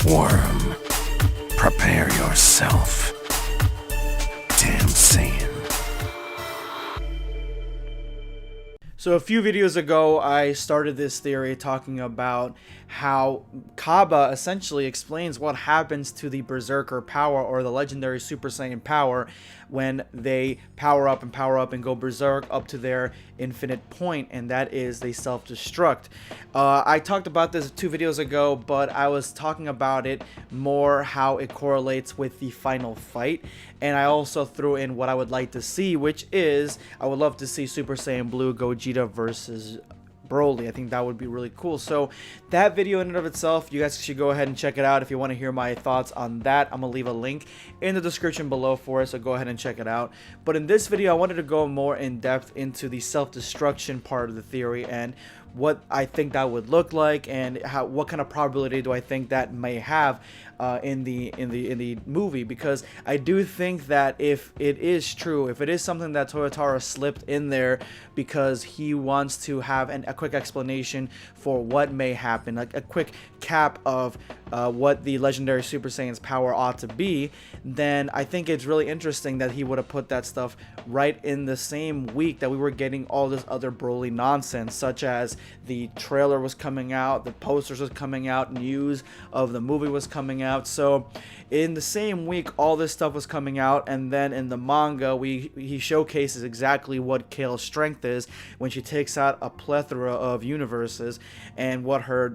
Worm, prepare yourself. Damn Saiyan. So a few videos ago, I started this theory talking about how Kaba essentially explains what happens to the Berserker power, or the legendary Super Saiyan power, when they power up and go Berserk up to their infinite point, and that is they self-destruct. I talked about this 2 videos ago, but I was talking about it more how it correlates with the final fight, and I also threw in what I would like to see, which is I would love to see Super Saiyan Blue Gogeta versus Broly. I think that would be really cool. So that video in and of itself, you guys should go ahead and check it out if you want to hear my thoughts on that. I'm gonna leave a link in the description below for it, so go ahead and check it out. But in this video, I wanted to go more in depth into the self-destruction part of the theory and what I think that would look like, and what kind of probability do I think that may have in the movie, because I do think that if it is true, if it is something that Toyotaro slipped in there because he wants to have a quick explanation for what may happen, like a quick cap of what the legendary Super Saiyan's power ought to be, then I think it's really interesting that he would have put that stuff right in the same week that we were getting all this other Broly nonsense, such as the trailer was coming out, the posters was coming out, news of the movie was coming out. So in the same week all this stuff was coming out, and then in the manga he showcases exactly what Kale's strength is when she takes out a plethora of universes, and what her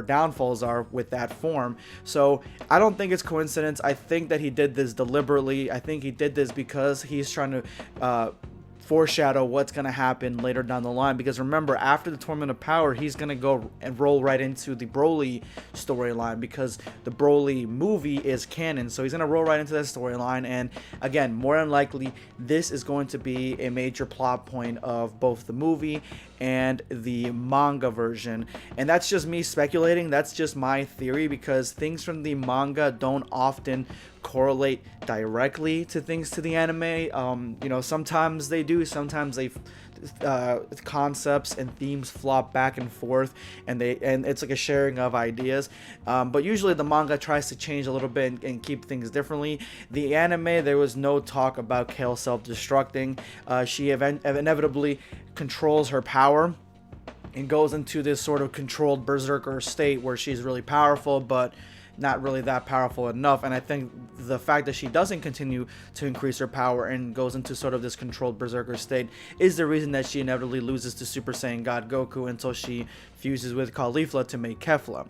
downfalls are with that form. So I don't think it's coincidence. I think that he did this deliberately. I think he did this because he's trying to foreshadow what's going to happen later down the line, because remember, after the Tournament of Power, he's going to go and roll right into the Broly storyline, because the Broly movie is canon. So he's going to roll right into that storyline, and again, more than likely this is going to be a major plot point of both the movie and the manga version. And that's just me speculating, that's just my theory, because things from the manga don't often correlate directly to things to the anime. You know, sometimes they do, sometimes they concepts and themes flop back and forth, and it's like a sharing of ideas, but usually the manga tries to change a little bit and keep things differently. The anime, there was no talk about Kale self-destructing. She inevitably controls her power and goes into this sort of controlled berserker state where she's really powerful, but not really that powerful enough. And I think the fact that she doesn't continue to increase her power and goes into sort of this controlled berserker state is the reason that she inevitably loses to Super Saiyan God Goku until she fuses with Caulifla to make Kefla.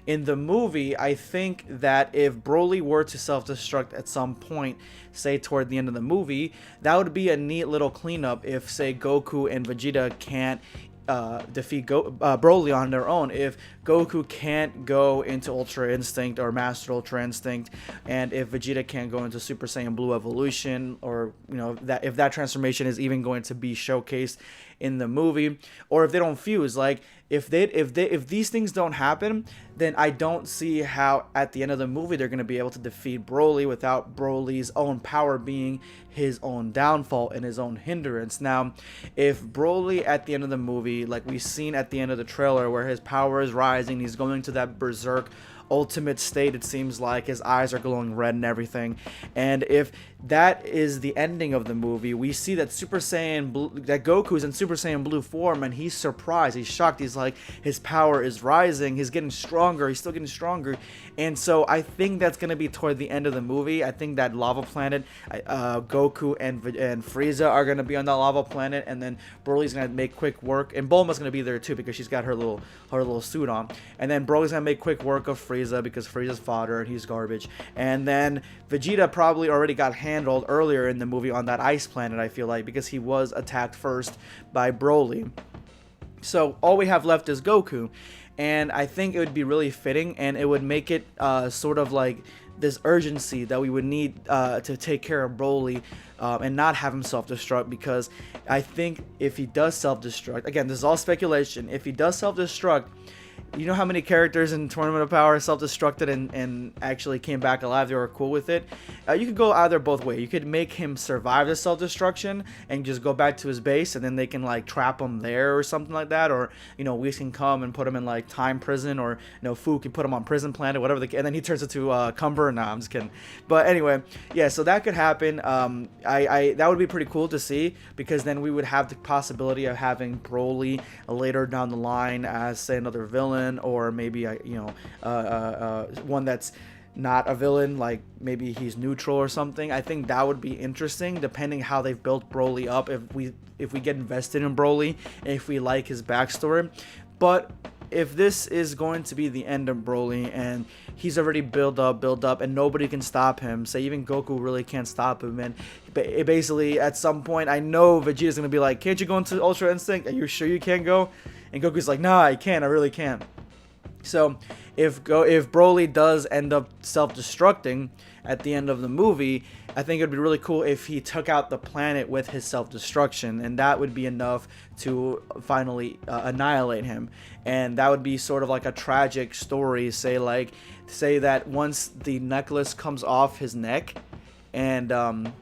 In the movie, I think that if Broly were to self-destruct at some point, say toward the end of the movie, that would be a neat little cleanup if, say, Goku and Vegeta can't defeat Broly on their own. If Goku can't go into Ultra Instinct or Master Ultra Instinct, and if Vegeta can't go into Super Saiyan Blue Evolution, or you know, that if that transformation is even going to be showcased in the movie, or if they don't fuse, like if these things don't happen, then I don't see how at the end of the movie they're going to be able to defeat Broly without Broly's own power being his own downfall and his own hindrance. Now, if Broly at the end of the movie, like we've seen at the end of the trailer, where his power is rising, he's going to that berserk ultimate state, it seems like his eyes are glowing red and everything, and if that is the ending of the movie, we see that Super Saiyan Blue, that Goku's in Super Saiyan Blue form, and he's surprised, he's shocked, he's like, his power is rising, he's getting stronger, he's still getting stronger. And so I think that's going to be toward the end of the movie. I think that lava planet, Goku and Frieza are going to be on that lava planet, and then Broly's going to make quick work, and Bulma's going to be there too because she's got her little suit on, and then Broly's going to make quick work of Frieza because Frieza's fodder and he's garbage. And then Vegeta probably already got handled earlier in the movie on that ice planet, I feel like, because he was attacked first by Broly. So all we have left is Goku, and I think it would be really fitting, and it would make it sort of like this urgency that we would need to take care of Broly and not have him self-destruct, because I think if he does self-destruct, again, this is all speculation, if he does self-destruct, you know how many characters in Tournament of Power self-destructed and actually came back alive? They were cool with it. You could go either both way. You could make him survive the self-destruction and just go back to his base, and then they can like trap him there or something like that. Or Whis can come and put him in like time prison, or Fu can put him on prison planet, whatever. And then he turns into Cumber. Nah, I'm just kidding. But anyway, yeah. So that could happen. That would be pretty cool to see, because then we would have the possibility of having Broly later down the line as, say, another villain, or maybe one that's not a villain, like maybe he's neutral or something. I think that would be interesting, depending how they've built Broly up, if we get invested in Broly, if we like his backstory. But if this is going to be the end of Broly and he's already built up and nobody can stop him, say even Goku really can't stop him, and it basically at some point, I know Vegeta's gonna be like, can't you go into Ultra Instinct? Are you sure you can't go? And Goku's like, nah, I can't, I really can't. So if Broly does end up self-destructing at the end of the movie, I think it would be really cool if he took out the planet with his self-destruction, and that would be enough to finally annihilate him. And that would be sort of like a tragic story, say that once the necklace comes off his neck, and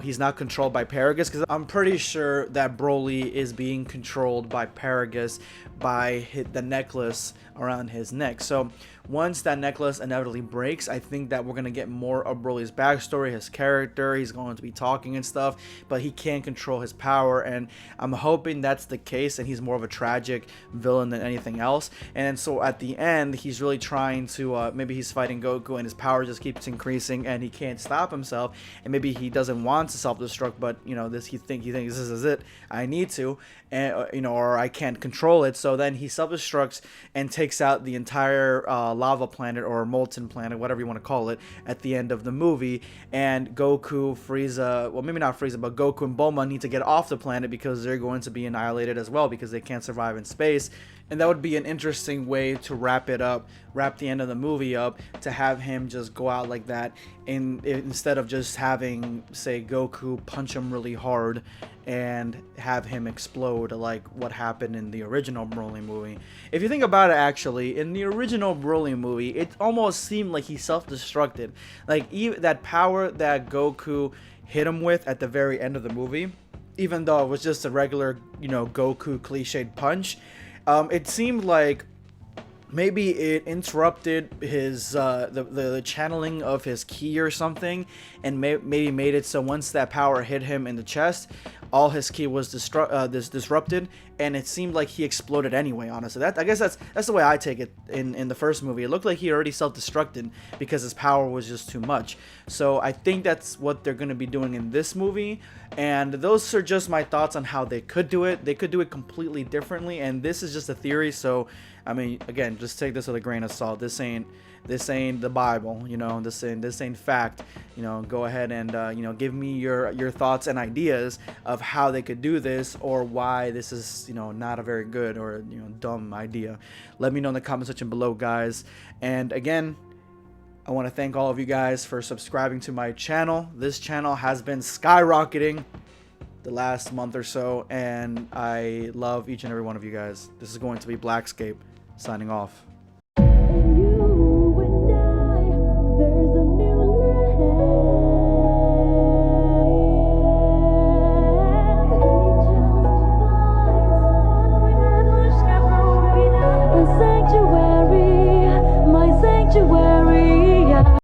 he's not controlled by Paragus, because I'm pretty sure that Broly is being controlled by Paragus by the necklace around his neck. So once that necklace inevitably breaks, I think that we're going to get more of Broly's backstory, his character. He's going to be talking and stuff, but he can't control his power, and I'm hoping that's the case, and he's more of a tragic villain than anything else. And so at the end, he's really trying to, maybe he's fighting Goku and his power just keeps increasing and he can't stop himself, and maybe he doesn't want to self-destruct, but he thinks this is it, I need to, and or I can't control it. So then he self-destructs and takes out the entire lava planet or molten planet, whatever you want to call it, at the end of the movie. And Goku, Frieza, well, maybe not Frieza, but Goku and Bulma need to get off the planet because they're going to be annihilated as well, because they can't survive in space. And that would be an interesting way to wrap the end of the movie up, to have him just go out like that, instead of just having, say, Goku punch him really hard and have him explode like what happened in the original Broly movie. If you think about it, actually, in the original Broly movie, it almost seemed like he self-destructed. Like, even that power that Goku hit him with at the very end of the movie, even though it was just a regular, Goku cliched punch, it seemed like maybe it interrupted his the channeling of his ki or something, and maybe made it so once that power hit him in the chest, all his ki was disrupted, and it seemed like he exploded anyway. Honestly, I guess that's the way I take it. In the first movie, it looked like he already self-destructed because his power was just too much. So I think that's what they're going to be doing in this movie, and those are just my thoughts on how they could do it. They could do it completely differently, and this is just a theory. So I mean, again, just take this with a grain of salt. This ain't the Bible, this ain't fact. Go ahead and give me your thoughts and ideas of how they could do this, or why this is not a very good or dumb idea. Let me know in the comment section below, guys. And again, I want to thank all of you guys for subscribing to my channel. This channel has been skyrocketing the last month or so, and I love each and every one of you guys. This is going to be BlackScape signing off.